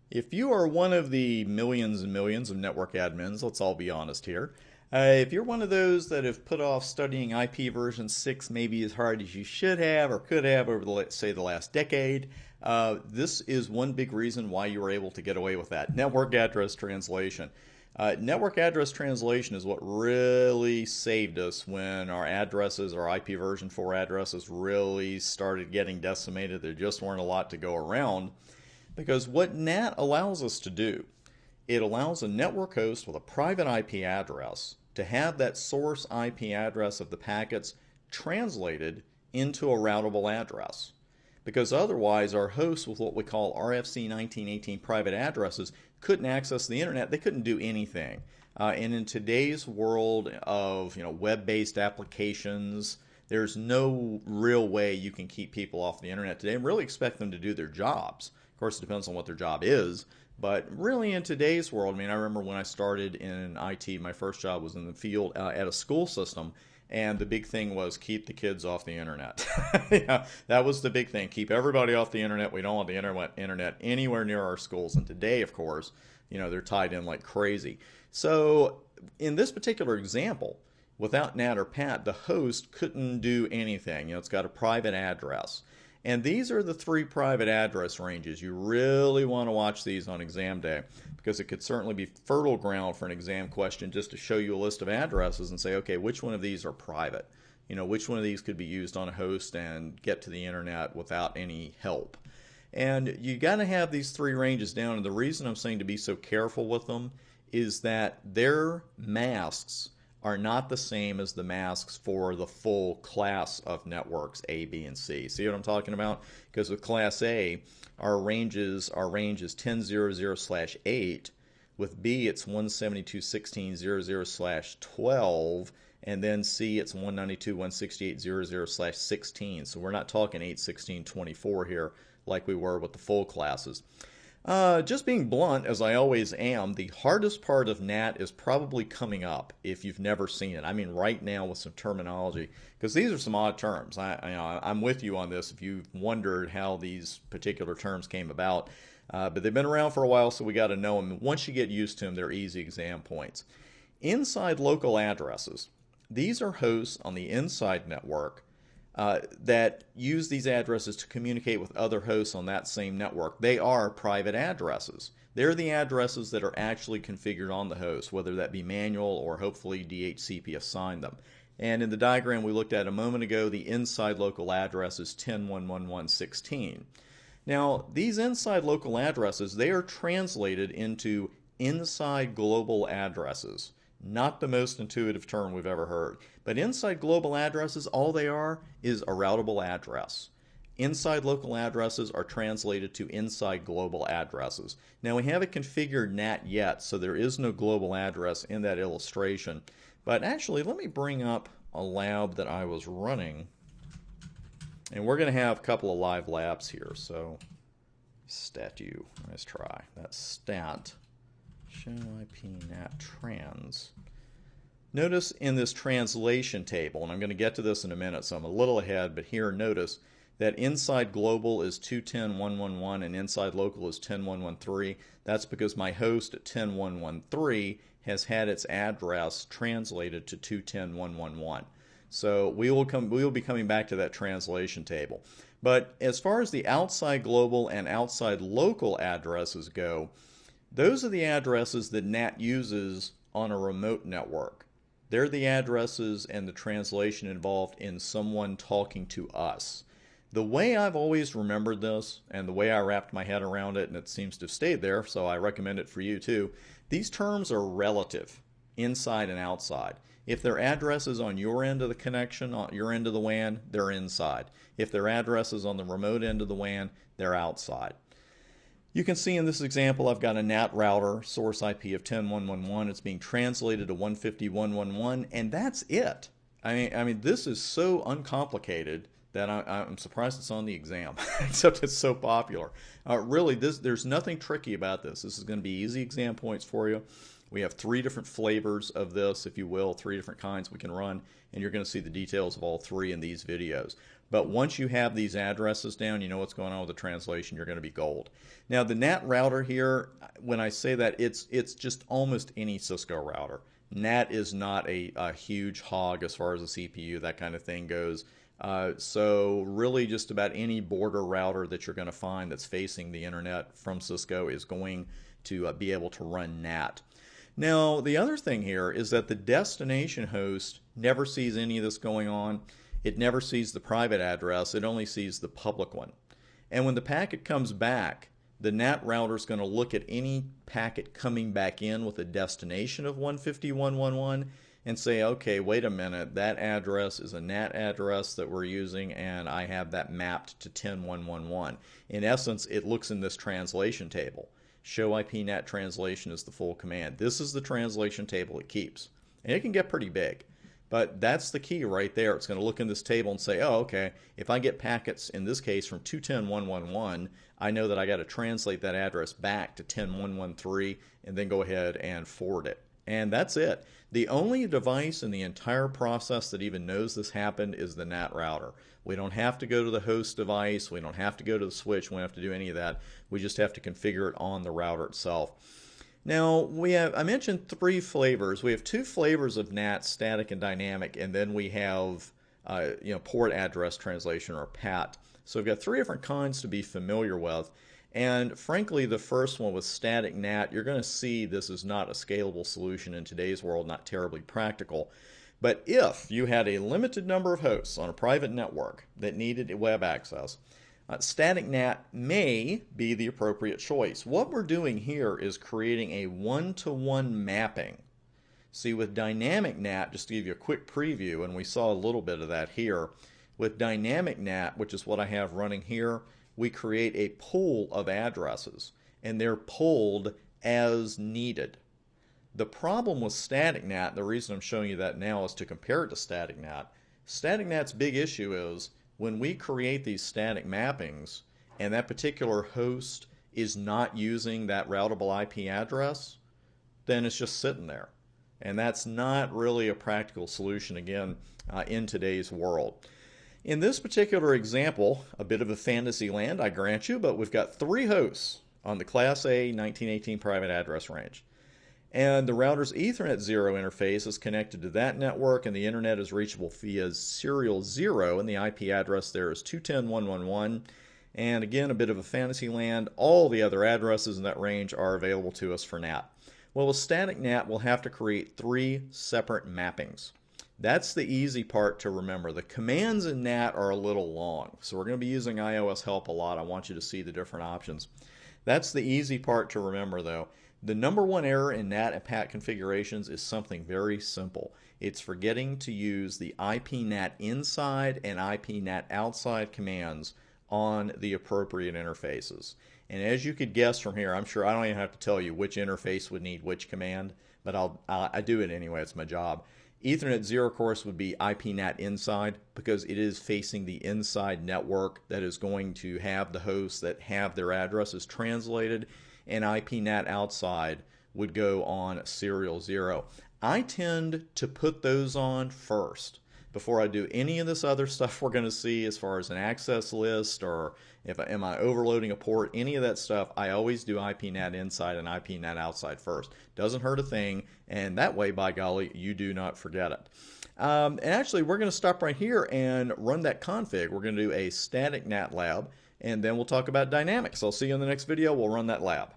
If you are one of the millions and millions of network admins, let's all be honest here. If you're one of those that have put off studying IP version 6 maybe as hard as you should have or could have over the last decade, this is one big reason why you were able to get away with that. Network address translation. Network address translation is what really saved us when our addresses, our IP version 4 addresses really started getting decimated. There just weren't a lot to go around. Because what NAT allows us to do, it allows a network host with a private IP address to have that source IP address of the packets translated into a routable address. Because otherwise, our hosts with what we call RFC 1918 private addresses couldn't access the internet. They couldn't do anything. And in today's world of web-based applications, there's no real way you can keep people off the internet today and really expect them to do their jobs. Of course, it depends on what their job is, but really in today's world, I remember when I started in IT, my first job was in the field at a school system, and the big thing was keep the kids off the internet. Yeah, that was the big thing. Keep everybody off the internet. We don't want the internet anywhere near our schools. And today, of course, they're tied in like crazy. So in this particular example, without NAT or PAT, the host couldn't do anything. It's got a private address. And these are the three private address ranges. You really want to watch these on exam day because it could certainly be fertile ground for an exam question just to show you a list of addresses and say, okay, which one of these are private? Which one of these could be used on a host and get to the internet without any help? And you got to have these three ranges down. And the reason I'm saying to be so careful with them is that their masks are not the same as the masks for the full class of networks A, B, and C. See what I'm talking about? Because with Class A, our range is 10.00/8. With B, it's 172.16.00/12. And then C, it's 192.168.00/16. So we're not talking 8.16.24 here like we were with the full classes. Just being blunt, as I always am, the hardest part of NAT is probably coming up if you've never seen it. Right now with some terminology, because these are some odd terms. I'm with you on this if you've wondered how these particular terms came about. But they've been around for a while, so we got to know them. Once you get used to them, they're easy exam points. Inside local addresses. These are hosts on the inside network that use these addresses to communicate with other hosts on that same network. They are private addresses. They're the addresses that are actually configured on the host, whether that be manual or hopefully DHCP assigned them. And in the diagram we looked at a moment ago, the inside local address is 10.1.1.16. Now, these inside local addresses, they are translated into inside global addresses. Not the most intuitive term we've ever heard. But inside global addresses, all they are is a routable address. Inside local addresses are translated to inside global addresses. Now we haven't configured NAT yet, so there is no global address in that illustration. But actually, let me bring up a lab that I was running. And we're going to have a couple of live labs here. So, statu, let's try. That's stat. Show IP NAT trans. Notice in this translation table, and I'm going to get to this in a minute, so I'm a little ahead, but here notice that inside global is 210.111 and inside local is 10.113. That's because my host at 10.113 has had its address translated to 210.111. So we will be coming back to that translation table. But as far as the outside global and outside local addresses go, those are the addresses that NAT uses on a remote network. They're the addresses and the translation involved in someone talking to us. The way I've always remembered this, and the way I wrapped my head around it, and it seems to have stayed there, so I recommend it for you too, these terms are relative, inside and outside. If they're addresses on your end of the connection, on your end of the WAN, they're inside. If they're addresses on the remote end of the WAN, they're outside. You can see in this example I've got a NAT router, source IP of 10.1.1.1. It's being translated to 150.1.1.1, and that's it. I mean, this is so uncomplicated that I'm surprised it's on the exam, except it's so popular. Really, there's nothing tricky about this. This is going to be easy exam points for you. We have 3 different flavors of this, if you will, 3 different kinds we can run, and you're going to see the details of all 3 in these videos. But once you have these addresses down, you know what's going on with the translation, you're going to be gold. Now the NAT router here, when I say that, it's just almost any Cisco router. NAT is not a huge hog as far as the CPU, that kind of thing goes. So really just about any border router that you're going to find that's facing the internet from Cisco is going to be able to run NAT. Now the other thing here is that the destination host never sees any of this going on. It never sees the private address, it only sees the public one. And when the packet comes back, the NAT router is going to look at any packet coming back in with a destination of 150.1.1.1 and say, okay, wait a minute, that address is a NAT address that we're using and I have that mapped to 10.1.1.1. In essence, it looks in this translation table. Show IP NAT translation is the full command. This is the translation table it keeps. And it can get pretty big. But that's the key right there. It's going to look in this table and say, oh, okay, if I get packets, in this case, from 210.1.1.1, I know that I got to translate that address back to 10.1.1.3 and then go ahead and forward it. And that's it. The only device in the entire process that even knows this happened is the NAT router. We don't have to go to the host device. We don't have to go to the switch. We don't have to do any of that. We just have to configure it on the router itself. Now, I mentioned 3 flavors. We have 2 flavors of NAT, static and dynamic, and then we have port address translation, or PAT. So we've got 3 different kinds to be familiar with. And frankly, the first one with static NAT, you're going to see this is not a scalable solution in today's world, not terribly practical. But if you had a limited number of hosts on a private network that needed web access, static NAT may be the appropriate choice. What we're doing here is creating a one-to-one mapping. See, with dynamic NAT, just to give you a quick preview, and we saw a little bit of that here, with dynamic NAT, which is what I have running here, we create a pool of addresses, and they're pulled as needed. The problem with static NAT, the reason I'm showing you that now is to compare it to static NAT. Static NAT's big issue is when we create these static mappings and that particular host is not using that routable IP address, then it's just sitting there. And that's not really a practical solution, again, in today's world. In this particular example, a bit of a fantasy land, I grant you, but we've got 3 hosts on the Class A 1918 private address range. And the router's Ethernet 0 interface is connected to that network, and the internet is reachable via serial 0, and the IP address there is 210.1.1.1. And again, a bit of a fantasy land. All the other addresses in that range are available to us for NAT. Well, with static NAT, we'll have to create 3 separate mappings. That's the easy part to remember. The commands in NAT are a little long, so we're going to be using iOS help a lot. I want you to see the different options. That's the easy part to remember, though. The number one error in NAT and PAT configurations is something very simple. It's forgetting to use the IP NAT inside and IP NAT outside commands on the appropriate interfaces. And as you could guess from here, I'm sure I don't even have to tell you which interface would need which command, but I do it anyway. It's my job. Ethernet 0, of course, would be IP NAT inside because it is facing the inside network that is going to have the hosts that have their addresses translated, and IP NAT outside would go on serial 0. I tend to put those on first before I do any of this other stuff we're going to see as far as an access list or am I overloading a port, any of that stuff. I always do IP NAT inside and IP NAT outside first. Doesn't hurt a thing, and that way, by golly, you do not forget it. And actually, we're going to stop right here and run that config. We're going to do a static NAT lab, and then we'll talk about dynamics. I'll see you in the next video. We'll run that lab.